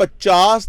50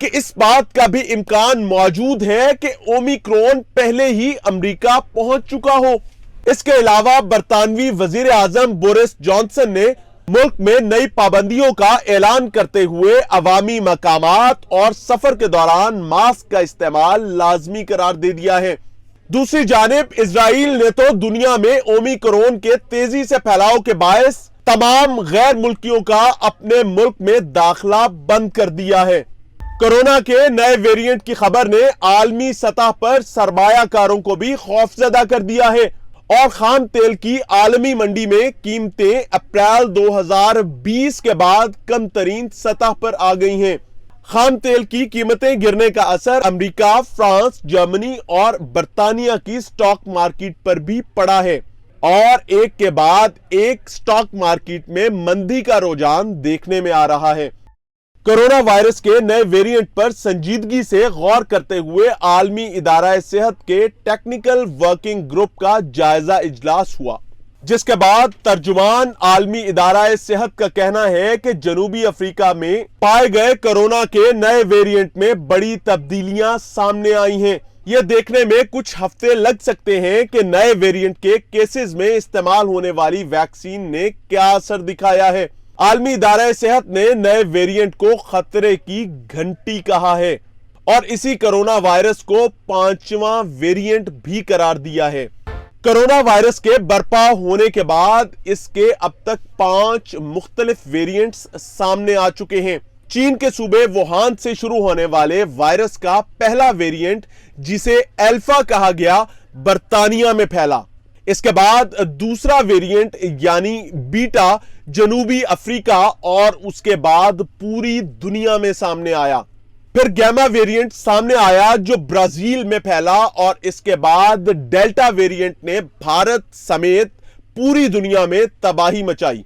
کہ اس بات کا بھی امکان موجود ہے کہ اومیکرون پہلے ہی امریکہ پہنچ چکا ہو۔ اس کے علاوہ برطانوی وزیر اعظم بورس جانسن نے ملک میں نئی پابندیوں کا اعلان کرتے ہوئے عوامی مقامات اور سفر کے دوران ماسک کا استعمال لازمی قرار دے دیا ہے۔ دوسری جانب اسرائیل نے تو دنیا میں اومیکرون کے تیزی سے پھیلاؤ کے باعث تمام غیر ملکیوں کا اپنے ملک میں داخلہ بند کر دیا ہے۔ کورونا کے نئے ویرینٹ کی خبر نے عالمی سطح پر سرمایہ کاروں کو بھی خوفزدہ کر دیا ہے اور خام تیل کی عالمی منڈی میں قیمتیں اپریل 2020 کے بعد کم ترین سطح پر آ گئی ہیں۔ خام تیل کی قیمتیں گرنے کا اثر امریکہ، فرانس، جرمنی اور برطانیہ کی سٹاک مارکیٹ پر بھی پڑا ہے اور ایک کے بعد ایک سٹاک مارکیٹ میں مندی کا رجحان دیکھنے میں آ رہا ہے۔ کورونا وائرس کے نئے ویرینٹ پر سنجیدگی سے غور کرتے ہوئے عالمی ادارہ صحت کے ٹیکنیکل ورکنگ گروپ کا جائزہ اجلاس ہوا، جس کے بعد ترجمان عالمی ادارہ صحت کا کہنا ہے کہ جنوبی افریقہ میں پائے گئے کورونا کے نئے ویرینٹ میں بڑی تبدیلیاں سامنے آئی ہیں۔ یہ دیکھنے میں کچھ ہفتے لگ سکتے ہیں کہ نئے ویرینٹ کے کیسز میں استعمال ہونے والی ویکسین نے کیا اثر دکھایا ہے۔ عالمی ادارہ صحت نے نئے ویرینٹ کو خطرے کی گھنٹی کہا ہے اور اسی کورونا وائرس کو 5واں ویرینٹ بھی قرار دیا ہے۔ کورونا وائرس کے برپا ہونے کے بعد اس کے اب تک 5 مختلف ویرینٹس سامنے آ چکے ہیں۔ چین کے صوبے ووہان سے شروع ہونے والے وائرس کا پہلا ویرینٹ، جسے الفا کہا گیا، برطانیہ میں پھیلا۔ اس کے بعد دوسرا ویرینٹ یعنی بیٹا جنوبی افریقہ اور اس کے بعد پوری دنیا میں سامنے آیا۔ پھر گیما ویرینٹ سامنے آیا جو برازیل میں پھیلا اور اس کے بعد ڈیلٹا ویرینٹ نے بھارت سمیت پوری دنیا میں تباہی مچائی۔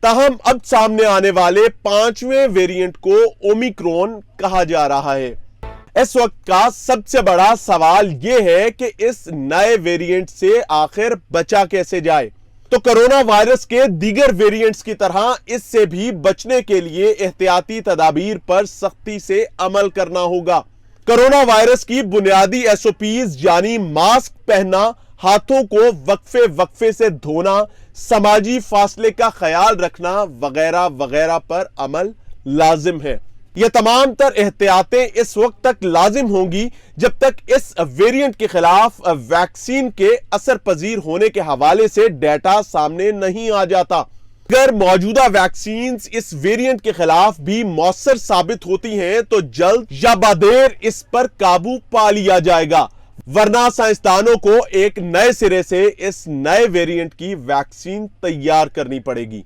تاہم اب سامنے آنے والے 5ویں ویرینٹ کو اومیکرون کہا جا رہا ہے۔ اس وقت کا سب سے بڑا سوال یہ ہے کہ اس نئے ویرینٹ سے آخر بچا کیسے جائے؟ تو کورونا وائرس کے دیگر ویرینٹس کی طرح اس سے بھی بچنے کے لیے احتیاطی تدابیر پر سختی سے عمل کرنا ہوگا۔ کورونا وائرس کی بنیادی SOPs یعنی ماسک پہننا، ہاتھوں کو وقفے سے دھونا، سماجی فاصلے کا خیال رکھنا وغیرہ وغیرہ پر عمل لازم ہے۔ یہ تمام تر احتیاطیں اس وقت تک لازم ہوں گی جب تک اس ویرینٹ کے خلاف ویکسین کے اثر پذیر ہونے کے حوالے سے ڈیٹا سامنے نہیں آ جاتا۔ اگر موجودہ ویکسینز اس ویرینٹ کے خلاف بھی مؤثر ثابت ہوتی ہیں تو جلد یا بعدیر اس پر قابو پا لیا جائے گا، ورنہ سائنسدانوں کو ایک نئے سرے سے اس نئے ویرینٹ کی ویکسین تیار کرنی پڑے گی۔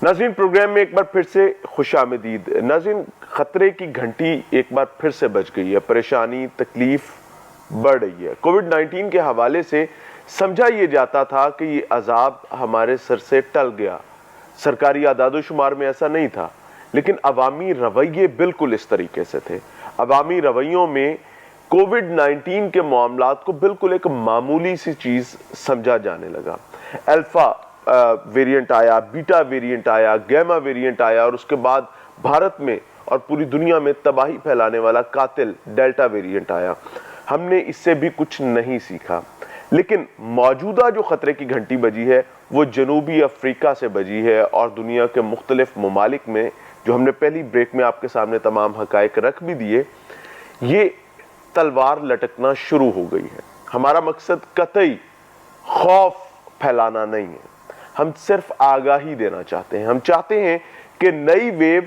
ناظرین، پروگرام میں ایک بار پھر سے خوش آمدید۔ ناظرین، خطرے کی گھنٹی ایک بار پھر سے بج گئی ہے، پریشانی، تکلیف بڑھ رہی ہے۔ کووڈ-19 کے حوالے سے سمجھا یہ جاتا تھا کہ یہ عذاب ہمارے سر سے ٹل گیا۔ سرکاری اعداد و شمار میں ایسا نہیں تھا، لیکن عوامی رویے بالکل اس طریقے سے تھے۔ عوامی رویوں میں کووڈ-19 کے معاملات کو بالکل ایک معمولی سی چیز سمجھا جانے لگا۔ الفا ویرینٹ آیا، بیٹا ویرینٹ آیا، گیما ویرینٹ آیا اور اس کے بعد بھارت میں اور پوری دنیا میں تباہی پھیلانے والا قاتل ڈیلٹا ویرینٹ آیا۔ ہم نے اس سے بھی کچھ نہیں سیکھا، لیکن موجودہ جو خطرے کی گھنٹی بجی ہے وہ جنوبی افریقہ سے بجی ہے اور دنیا کے مختلف ممالک میں، جو ہم نے پہلی بریک میں آپ کے سامنے تمام حقائق رکھ بھی دیے، یہ تلوار لٹکنا شروع ہو گئی ہے۔ ہمارا مقصد قطعی خوف پھیلانا نہیں ہے، ہم صرف آگاہی دینا چاہتے ہیں۔ ہم چاہتے ہیں کہ نئی ویو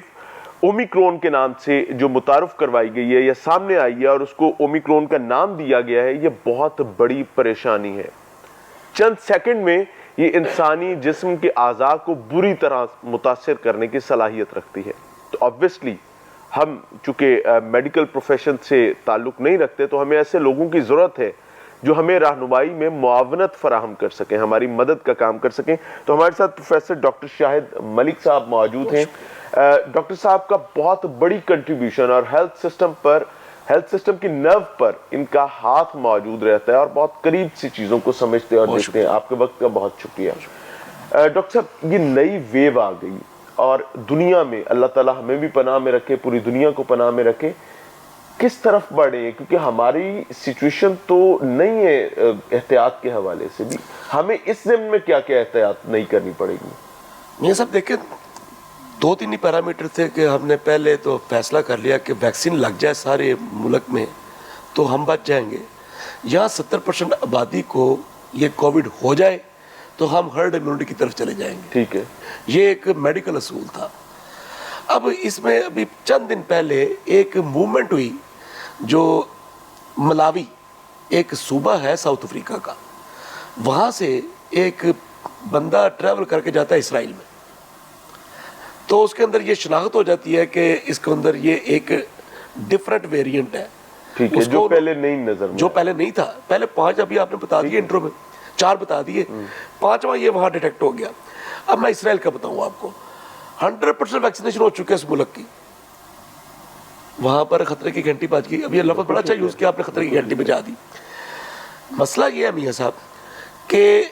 اومیکرون کے نام سے جو متعارف کروائی گئی ہے یا سامنے آئی ہے اور اس کو اومیکرون کا نام دیا گیا ہے، یہ بہت بڑی پریشانی ہے۔ چند سیکنڈ میں یہ انسانی جسم کے اعضاء کو بری طرح متاثر کرنے کی صلاحیت رکھتی ہے۔ تو obviously ہم چونکہ میڈیکل پروفیشن سے تعلق نہیں رکھتے، تو ہمیں ایسے لوگوں کی ضرورت ہے جو ہمیں رہنمائی میں معاونت فراہم کر سکیں، ہماری مدد کا کام کر سکیں۔ تو ہمارے ساتھ پروفیسر ڈاکٹر شاہد ملک صاحب موجود ہیں۔ ڈاکٹر صاحب کا بہت بڑی کنٹریبیوشن اور ہیلتھ سسٹم پر ہیلتھ سسٹم کی نرو پر ان کا ہاتھ موجود رہتا ہے اور بہت قریب سی چیزوں کو سمجھتے اور دیکھتے ہیں. آپ کے وقت کا بہت شکریہ. ڈاکٹر صاحب، یہ نئی ویو آ گئی اور دنیا میں اللہ تعالیٰ ہمیں بھی پناہ میں رکھے، پوری دنیا کو پناہ میں رکھے. کس طرف بڑھے ہیں؟ کیونکہ ہماری سچویشن تو نہیں ہے احتیاط کے حوالے سے بھی. ہمیں اس ضمن میں کیا کیا احتیاط نہیں کرنی پڑے گی؟ میاں صاحب دیکھیں، 2-3 ہی پیرامیٹر تھے کہ ہم نے پہلے تو فیصلہ کر لیا کہ ویکسین لگ جائے سارے ملک میں تو ہم بچ جائیں گے. یہاں 70% آبادی کو یہ کووڈ ہو جائے تو ہم ہرڈ امیونٹی کی طرف چلے جائیں گے. ٹھیک ہے. یہ ایک میڈیکل اصول تھا. اب اس میں ابھی چند دن پہلے ایک موومنٹ ہوئی جو ملاوی ایک صوبہ ہے ساؤتھ افریقہ کا، وہاں سے ایک بندہ ٹریول کر کے جاتا ہے اسرائیل میں، تو اس کے اندر یہ شناخت ہو جاتی ہے کہ اس کے اندر یہ ایک ڈفرنٹ ویریئنٹ ہے. ٹھیک ہے، جو پہلے نہیں نظر میں، جو پہلے نہیں تھا. پہلے 5 ابھی آپ نے بتا دیے انٹرو میں، 4 بتا دیے، 5واں یہ وہاں ڈیٹیکٹ ہو گیا. اب میں اسرائیل کا بتاؤں آپ کو، 100% ویکسینیشن ہو چکے اس ملک کی. وہاں پر خطرے کی گھنٹی بج گئی. اب یہ لفظ بڑا اچھا یوز کیا آپ نے، خطرے کی گھنٹی بجا دی. مسئلہ یہ ہے میاں صاحب کہ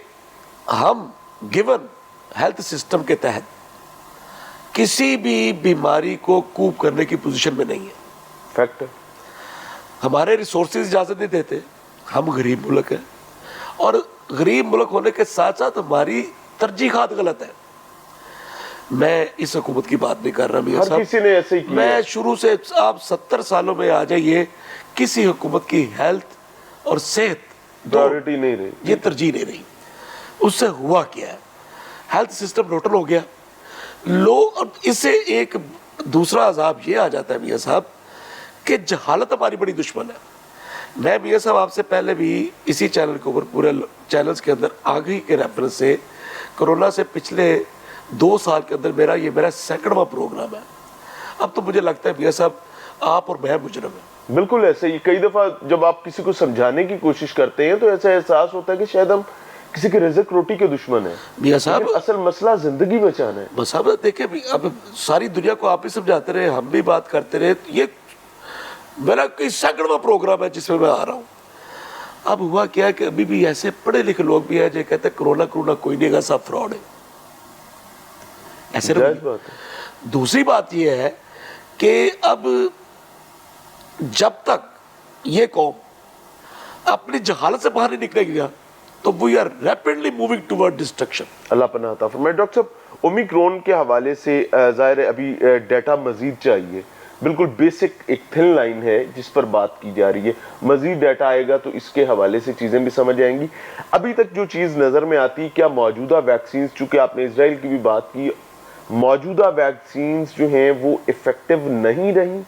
ہم گیون ہیلتھ سسٹم کے تحت کسی بھی بیماری کو کوپ کرنے کی پوزیشن میں نہیں ہے. فیکٹ ہے. ہمارے ریسورسز اجازت نہیں دیتے. ہم غریب ملک ہیں اور غریب ملک ہونے کے ساتھ ساتھ ہماری ترجیحات غلط ہیں. میں اس حکومت کی بات نہیں کر رہا میاں صاحب، کسی نے ایسے ہی کیا. میں شروع سے آپ 70 سالوں میں آ جائیے، کسی حکومت کی ہیلتھ اور صحت پرائیورٹی نہیں رہی، یہ ترجیح نہیں رہی. اس سے ہوا کیا ہے، ہیلتھ سسٹم روٹل ہو گیا. لوگ اس سے ایک دوسرا عذاب یہ آ جاتا ہے میاں صاحب کہ جہالت ہماری بڑی دشمن ہے. میں میاں صاحب آپ سے پہلے بھی اسی چینل کے اوپر، پورے چینلز کے اندر آگہی کے ریفرنس سے، کرونا سے پچھلے 2 سال کے اندر میرا 2nd پروگرام ہے. اب تو مجھے لگتا ہے میاں صاحب آپ اور میں مجرم ہیں. بالکل ایسے ہی. کئی دفعہ جب آپ کسی کو سمجھانے کی کوشش کرتے ہیں تو ایسا احساس ہوتا ہے کہ شاید ہم کسی کے رزق روٹی کے دشمن ہیں. میاں صاحب اصل مسئلہ زندگی بچانا ہے. بس اب دیکھیں، اب ساری دنیا کو آپ بھی سمجھاتے رہے، ہم بھی بات کرتے رہے. یہ میرا 2nd پروگرام ہے جس میں میں آ رہا ہوں. اب ہوا کیا کہ ابھی بھی ایسے پڑھے لکھے لوگ بھی ہیں جو کہتے ہیں کرونا کوئی نہیں گا، سب فراڈ ہے. ایسے دوسری بات یہ ہے کہ اب جب تک یہ قوم اپنی جہالت سے باہر نہیں نکلے گیا تو we are rapidly moving toward destruction. اللہ پناہ عطا فرمائے. ڈاکٹر صاحب، اومیکرون کے حوالے سے ظاہر ہے ابھی ڈیٹا مزید چاہیے. بالکل بیسک ایک تھن لائن ہے جس پر بات کی جا رہی ہے. مزید ڈیٹا آئے گا تو اس کے حوالے سے چیزیں بھی سمجھ آئیں گی. ابھی تک جو چیز نظر میں آتی، کیا موجودہ ویکسینز، چونکہ آپ نے اسرائیل کی بھی بات کی، موجودہ ویکسینز جو ہیں وہ افیکٹو نہیں رہی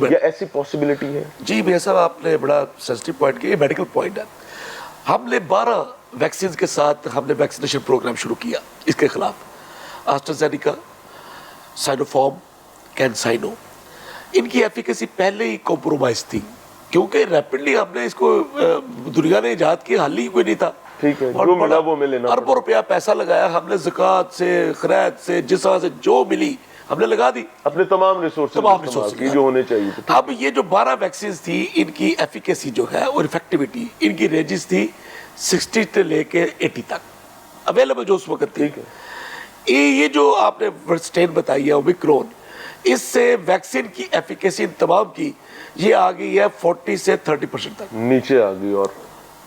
یا ایسی پاسبلٹی ہے؟ جی میاں صاحب، آپ نے بڑا سینسٹیو پوائنٹ کیا. یہ میڈیکل پوائنٹ ہے. ہم نے 12 ویکسینز کے ساتھ ہم نے ویکسینیشن پروگرام شروع کیا اس کے خلاف. آسٹرازینیکا، سائنوفارم، کینسائنو. ان کی ایفیکیسی پہلے ہی کمپرومائز تھی کیونکہ ریپڈلی ہم نے اس کو دنیا نے ایجاد کی، حل ہی کوئی نہیں تھا. ٹھیک ہے، جو ملا وہ میں لینا، اربوں روپیہ پیسہ لگایا ہم نے، زکوٰۃ سے، خراج سے، جس طرح سے جو ملی ہم نے لگا دی، اپنے تمام ریسورسز کی جو ہونے چاہیے. اب یہ جو 12 ویکسینز تھی، ان کی ایفیکیسی جو ہے اور افیکٹیوٹی، ان کی رینجز تھی 60 سے لے کے 80 تک اویلیبل جو اس وقت تھی. یہ جو آپ نے اسٹین بتائی ہے اومیکرون، اس سے ویکسین کی ایفیکیسی تمام کی یہ آ گئی ہے 40 سے 30% تک نیچے آ گئی. اور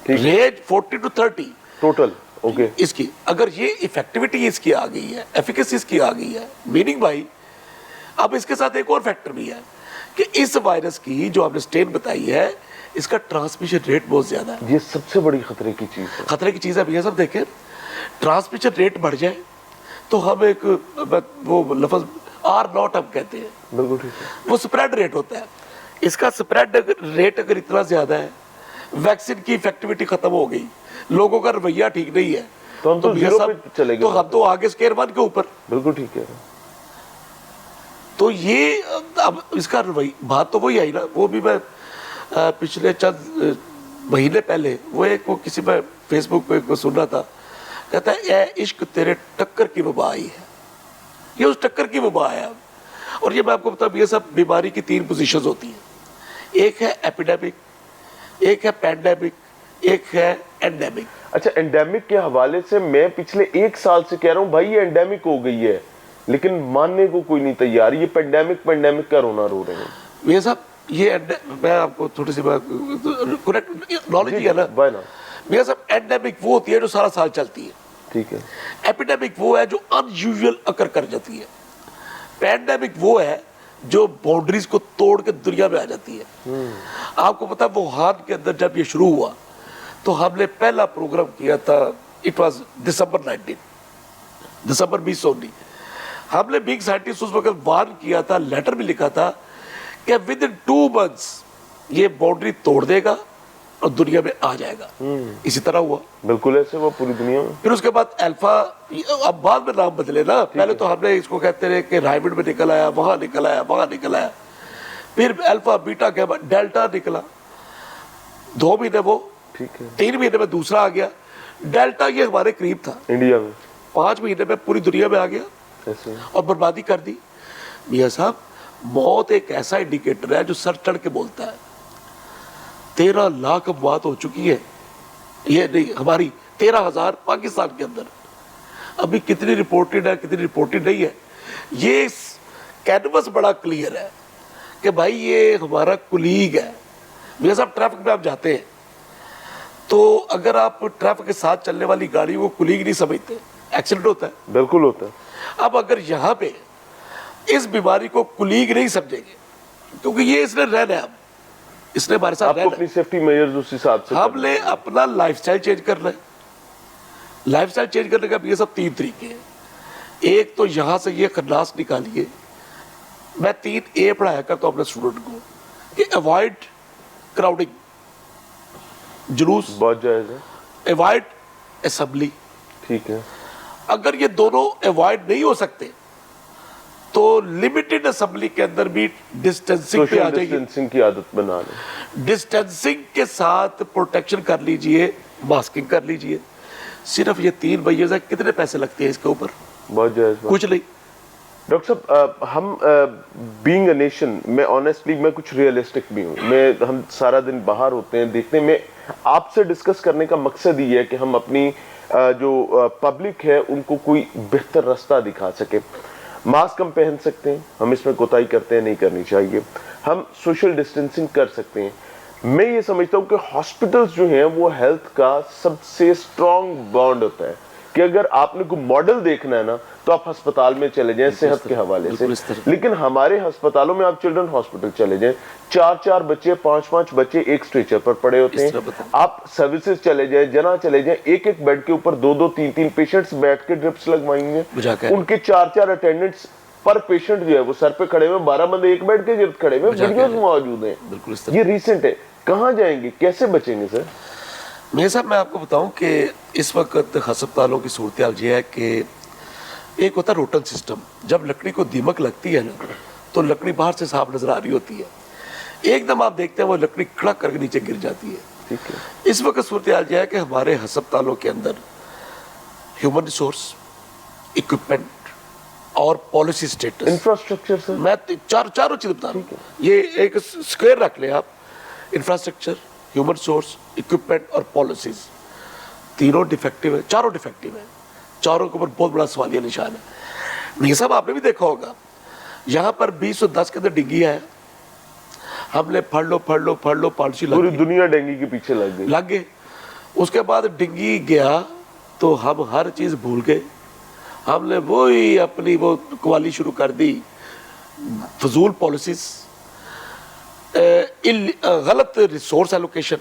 رینج 40 to 30 ٹوٹل. اوکے، اس کی اگر یہ افیکٹیوٹی اس کی آ گئی ہے، ایفیکیسی اس کی آ گئی ہے، میننگ بھائی اب اس کے ساتھ ایک اور فیکٹر بھی ہے کہ اس وائرس کی جو آپ نے اسٹین بتائی ہے، اس کا ٹرانسمیشن ریٹ بہت زیادہ ہے. یہ سب سے بڑی خطرے کی چیز ہے. خطرے کی چیز ہے بھیا. سب دیکھیں، ٹرانسمیشن ریٹ بڑھ جائے تو ہم ایک وہ لفظ R0 ہم کہتے ہیں، بالکل ٹھیک ہے، وہ سپریڈ ریٹ ہوتا ہے. اس کا سپریڈ ریٹ اگر اتنا زیادہ ہے، ویکسین کی افیکٹیوٹی ختم ہو گئی، لوگوں کا رویہ ٹھیک نہیں ہے، تو ہم تو زیرو پہ چلے گئے. تو ہم تو آگے اسکیئر 1 کے اوپر. بالکل ٹھیک ہے. تو یہ اب اس کا رویہ بات تو وہی آئی نا. وہ بھی میں پچھلے چند مہینے پہلے وہ کسی میں فیس بک پہ سن رہا تھا، کہتا ہے اے عشق تیرے ٹکر کی وبا آئی ہے. یہ اس ٹکر کی وبا ہے. اور یہ میں آپ کو بتاؤں، یہ سب بیماری کی 3 پوزیشنز ہوتی ہیں. ایک ہے ایپیڈیمک, ایک ہے پینڈیمک, ایک ہے اینڈیمک. اچھا, انڈیمک کے حوالے سے میں پچھلے 1 سال سے کہہ رہا ہوں بھائی یہ انڈیمک ہو گئی ہے, لیکن ماننے کو کوئی نہیں تیار. یہ پینڈیمک کا رونا رو رہے ہیں. یہ صاحب یہ میں آپ کو تھوڑی سی کریکٹ نالج ہی ہے نا. میرا صاحب اینڈیمک وہ ہوتی ہے جو سارا سال چلتی ہے. ٹھیک ہے. ایپیڈیمک وہ ہے جو ان یوزول اکر کر جاتی ہے. پینڈیمک وہ ہے جو باؤنڈریز کو توڑ کے دنیا میں آ جاتی ہے. آپ کو پتا ووہان کے اندر جب یہ شروع ہوا تو ہم نے پہلا پروگرام کیا تھا, اٹ واز دسمبر 2019. ہم نے بگ سائنٹسٹ اس وقت وارن کیا تھا, لیٹر بھی لکھا تھا کہ ود ان 2 months یہ باؤنڈری توڑ دے گا اور دنیا میں آ جائے گا. اسی طرح ہوا, بالکل ایسے ہوا پوری دنیا میں. پھر اس کے بعد الفا, اب بعد میں نام بدلے نا, پہلے تو ہم نے اس کو کہتے رہے کہ رائمنڈ میں نکل آیا, وہاں نکل آیا, وہاں نکل آیا, پھر الفا بیٹا گیما ڈیلٹا نکلا. 2 مہینے وہ, 3 مہینے میں دوسرا آ گیا. ڈیلٹا یہ ہمارے قریب تھا انڈیا میں, 5 مہینے میں پوری دنیا میں آ گیا اور بربادی کر دی. میاں صاحب موت ایک ایسا انڈیکیٹر ہے جو سر چڑھ کے بولتا ہے. 13 لاکھ اموات ہو چکی ہے, یہ نہیں ہماری 13,000 پاکستان کے اندر. ابھی کتنی رپورٹڈ ہے کتنی رپورٹڈ نہیں ہے. یہ کینوس بڑا کلیئر ہے کہ بھائی یہ ہمارا کلیگ ہے. میاں صاحب ٹریفک میں آپ جاتے ہیں تو اگر آپ ٹریفک کے ساتھ چلنے والی گاڑی کو کلیگ نہیں سمجھتے, ایکسیڈنٹ ہوتا ہے. بالکل ہوتا ہے. اب اگر یہاں پہ اس بیماری کو کلیگ نہیں سمجھیں گے, کیونکہ یہ اس نے رہنا ہے, اس نے ہمارے ساتھ رہنا ہے, اپنی سیفٹی میجرز اس حساب سے ہم نے اپنا لائف سٹائل چینج کرنا ہے. لائف سٹائل چینج کرنے کا یہ سب 3 طریقے ہیں. ایک تو یہاں سے یہ خناس نکالیے. میں 3A پڑھایا کرتا ہوں اپنے اسٹوڈنٹ کو کہ اوائڈ کراؤڈنگ, جلوس بہت جائز ہے, اوائڈ اسمبلی. ٹھیک ہے. اگر یہ دونوں اوائڈ نہیں ہو سکتے تو لمیٹڈ اسمبلی کے اندر بھی ڈسٹینسنگ پہ آ سوشل جائیے. ڈسٹینسنگ کی عادت بنا لیں. ڈسٹینسنگ کے ساتھ پروٹیکشن کر لیجئے, ماسکنگ کر لیجئے. صرف یہ 3 میجرز ہیں. کتنے پیسے لگتے ہیں اس کے اوپر؟ بہت جائز. کچھ نہیں. ڈاکٹر صاحب ہم بینگ اے نیشن, میں آنیسٹلی میں کچھ ریئلسٹک بھی ہوں. ہم سارا دن باہر ہوتے ہیں دیکھنے میں. آپ سے ڈسکس کرنے کا مقصد یہ ہے کہ ہم اپنی جو پبلک ہے ان کو کوئی بہتر راستہ دکھا سکے. ماسک ہم پہن سکتے ہیں, ہم اس میں کوتاہی کرتے ہیں, نہیں کرنی چاہیے. ہم سوشل ڈسٹینسنگ کر سکتے ہیں. میں یہ سمجھتا ہوں کہ ہاسپٹلز جو ہیں وہ ہیلتھ کا سب سے اسٹرانگ بانڈ ہوتا ہے کہ اگر آپ نے کوئی ماڈل دیکھنا ہے نا تو آپ ہسپتال میں چلے جائیں صحت کے حوالے سے. لیکن ہمارے ہسپتالوں میں آپ چلڈرن ہاسپٹل چلے جائیں, 4 بچے 5 بچے ایک اسٹریچر پر پڑے ہوتے ہیں. آپ سروسز چلے جائیں, جنا چلے جائیں, ایک بیڈ کے اوپر 2 3 پیشنٹس بیٹھ کے ڈرپس لگوائیں گے. ان کے 4 اٹینڈنٹس پر پیشنٹ جو ہے وہ سر پہ کھڑے ہوئے, 12 بندے ایک بیڈ کے گرد کھڑے ہوئے, ویڈیوز موجود ہیں. یہ ریسنٹ ہے. کہاں جائیں گے, کیسے بچیں گے سر؟ میرے صاحب میں آپ کو بتاؤں کہ اس وقت ہسپتالوں کی صورتحال یہ ہے کہ ایک ہوتا ہے روٹن سسٹم. جب لکڑی کو دیمک لگتی ہے نا تو لکڑی باہر سے صاف نظر آ رہی ہوتی ہے, ایک دم آپ دیکھتے ہیں وہ لکڑی کڑک کر کے نیچے گر جاتی ہے. اس وقت صورتحال یہ ہے کہ ہمارے ہسپتالوں کے اندر ہیومن ریسورس, اکوپمنٹ اور پالیسی سٹیٹس, انفراسٹرکچر سر, میں چاروں چیز بتا رہا ہوں. یہ ایک اسکوئر رکھ لیں آپ, انفراسٹرکچر, ہیومن سورس, اکوپمنٹ اور پالیسیز. تینوں ڈیفیکٹیو ہیں, چاروں ڈیفیکٹیو ہیں. چاروں کے اوپر بہت بڑا سوالیہ نشان ہے. نہیں صاحب آپ نے بھی دیکھا ہوگا یہاں پر 2010 کے اندر ڈنگی آیا, ہم نے پھڑ لو پالیسی لگ پوری دنیا ڈینگی کے پیچھے لگ گئے. اس کے بعد ڈنگی گیا تو ہم ہر چیز بھول گئے. ہم نے وہی اپنی وہ قوالی شروع کر دی, فضول پالیسیز, غلط ریسورس ایلوکیشن,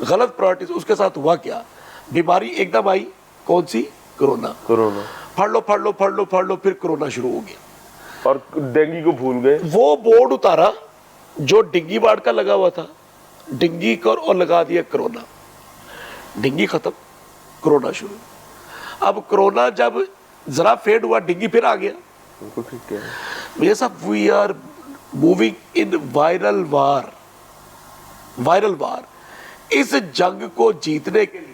غلط پرائرٹیز. اس کے ساتھ ہوا کیا, بیماری ایک دم آئی, کون سی؟ کرونا. پھڑ لو پھر کرونا شروع ہو گیا اور ڈینگی کو بھول گئے. وہ بورڈ اتارا جو ڈنگی وارڈ کا لگا ہوا تھا, ڈنگی اور لگا دیا کرونا. ڈنگی ختم, کرونا شروع. اب کرونا جب ذرا فیڈ ہوا, ڈنگی پھر آ گیا. میرے صاحب we are moving in viral war. اس جنگ کو جیتنے کے لیے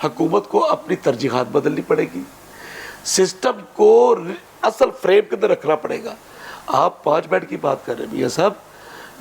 حکومت کو اپنی ترجیحات بدلنی پڑے گی, سسٹم کو اصل فریم کے اندر رکھنا پڑے گا. آپ 5 بیڈ کی بات کر رہے ہیں میاں صاحب,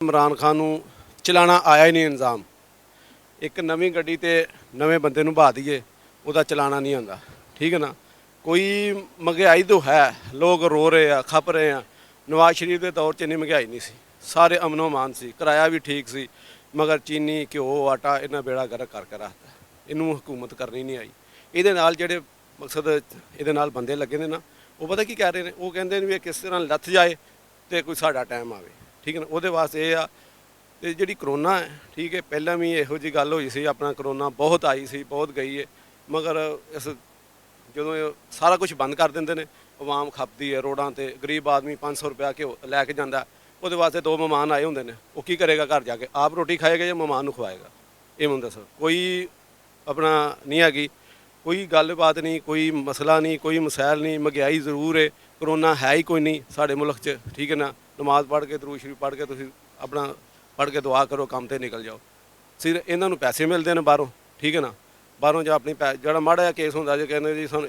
ਇਮਰਾਨ ਖਾਨ ਨੂੰ ਚਲਾਣਾ ਆਇਆ ਹੀ ਨਹੀਂ ਨਿਜ਼ਾਮ। ਇੱਕ ਨਵੀਂ ਗੱਡੀ ਤੇ ਨਵੇਂ ਬੰਦੇ ਨੂੰ ਬਹਾ ਦਈਏ, ਉਹਦਾ ਚਲਾਣਾ ਨਹੀਂ ਆਉਂਦਾ, ਠੀਕ ਹੈ ਨਾ। ਕੋਈ ਮਹਿੰਗਾਈ ਤਾਂ ਹੈ, ਲੋਕ ਰੋ ਰਹੇ ਆ, ਖੱਪ ਰਹੇ ਆ। ਨਵਾਜ਼ ਸ਼ਰੀਫ ਦੇ ਦੌਰ 'ਚ ਇੰਨੀ ਮਹਿੰਗਾਈ ਨਹੀਂ ਸੀ, ਸਾਰੇ ਅਮਨੋ ਮਾਨ ਸੀ, ਕਿਰਾਇਆ ਵੀ ਠੀਕ ਸੀ, ਮਗਰ ਚੀਨੀ ਘਿਓ ਆਟਾ ਇਹਨਾਂ ਬੇੜਾ ਗਰਕ ਕਰਕੇ ਰੱਖਤਾ। ਇਹਨੂੰ ਹਕੂਮਤ ਕਰਨੀ ਨਹੀਂ ਆਈ। ਇਹਦੇ ਨਾਲ ਜਿਹੜੇ ਮਕਸਦ ਇਹਦੇ ਨਾਲ ਬੰਦੇ ਲੱਗੇ ਨੇ ਨਾ, ਉਹ ਪਤਾ ਕੀ ਕਹਿ ਰਹੇ ਨੇ, ਉਹ ਕਹਿੰਦੇ ਨੇ ਵੀ ਇਹ ਕਿਸ ਤਰ੍ਹਾਂ ਲੱਥ ਜਾਏ ਤੇ ਕੋਈ ਸਾਡਾ ਟਾਈਮ ਆਵੇ, ਠੀਕ ਹੈ ਨਾ। ਉਹਦੇ ਵਾਸਤੇ ਇਹ ਆ ਤੇ ਜਿਹੜੀ ਕਰੋਨਾ ਹੈ, ਠੀਕ ਹੈ, ਪਹਿਲਾਂ ਵੀ ਇਹੋ ਜਿਹੀ ਗੱਲ ਹੋਈ ਸੀ, ਆਪਣਾ ਕਰੋਨਾ ਬਹੁਤ ਆਈ ਸੀ, ਬਹੁਤ ਗਈ ਹੈ, ਮਗਰ ਇਸ ਜਦੋਂ ਇਹ ਸਾਰਾ ਕੁਝ ਬੰਦ ਕਰ ਦਿੰਦੇ ਨੇ, ਆਵਾਮ ਖਪਦੀ ਹੈ ਰੋਡਾਂ ਤੇ, ਗਰੀਬ ਆਦਮੀ 500 ਰੁਪਇਆ ਘਿਓ ਲੈ ਕੇ ਜਾਂਦਾ, ਉਹਦੇ ਵਾਸਤੇ 2 ਮਹਿਮਾਨ ਆਏ ਹੁੰਦੇ ਨੇ, ਉਹ ਕੀ ਕਰੇਗਾ ਘਰ ਜਾ ਕੇ, ਆਪ ਰੋਟੀ ਖਾਏਗਾ ਜਾਂ ਮਹਿਮਾਨ ਨੂੰ ਖਵਾਏਗਾ। ਇਹ ਮੈਨੂੰ ਦੱਸੋ, ਕੋਈ ਆਪਣਾ ਨਹੀਂ ਹੈਗੀ, ਕੋਈ ਗੱਲਬਾਤ ਨਹੀਂ, ਕੋਈ ਮਸਲਾ ਨਹੀਂ, ਕੋਈ ਮਸੈਲ ਨਹੀਂ। ਮਹਿੰਗਾਈ ਜ਼ਰੂਰ ਹੈ, ਕਰੋਨਾ ਹੈ ਹੀ ਕੋਈ ਨਹੀਂ ਸਾਡੇ ਮੁਲਕ 'ਚ, ਠੀਕ ਹੈ ਨਾ। ਨਮਾਜ਼ ਪੜ੍ਹ ਕੇ, ਦਰੂਦ ਸ਼ਰੀਫ ਪੜ੍ਹ ਕੇ ਤੁਸੀਂ ਆਪਣਾ ਪੜ੍ਹ ਕੇ ਦੁਆ ਕਰੋ, ਕੰਮ ਤੇ ਨਿਕਲ ਜਾਓ। ਸਿਰ ਇਹਨਾਂ ਨੂੰ ਪੈਸੇ ਮਿਲਦੇ ਨੇ ਬਾਹਰੋਂ, ਠੀਕ ਹੈ ਨਾ। ਬਾਹਰੋਂ ਜਾਂ ਆਪਣੀ ਜਿਹੜਾ ਮਾੜਾ ਜਿਹਾ ਕੇਸ ਹੁੰਦਾ ਜੇ ਕਹਿੰਦੇ ਜੀ ਸਾਨੂੰ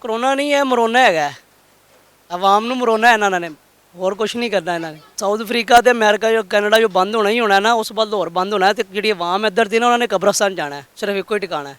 ਕਰੋਨਾ ਨਹੀਂ ਹੈ, ਮਰੋਨਾ ਹੈਗਾ। ਆਵਾਮ ਨੂੰ ਮਰੋਨਾ ਇਹਨਾਂ ਨੇ, ਹੋਰ ਕੁਝ ਨਹੀਂ ਕਰਨਾ ਇਹਨਾਂ ਨੇ। ਸਾਊਥ ਅਫਰੀਕਾ ਤੇ ਅਮਰੀਕਾ ਜੋ ਕੈਨੇਡਾ ਜੋ ਬੰਦ ਹੋਣਾ ਹੀ ਹੋਣਾ ਨਾ, ਉਸ ਤੋਂ ਬਾਅਦ ਲਾਹੌਰ ਬੰਦ ਹੋਣਾ ਤੇ ਜਿਹੜੀ ਆਵਾਮ ਇੱਧਰ ਦੀ ਨਾ, ਉਹਨਾਂ ਨੇ ਕਬਰਸਤਾਨ ਜਾਣਾ ਹੈ, ਸਿਰਫ ਇੱਕੋ ਹੀ ਟਿਕਾਣਾ ਹੈ,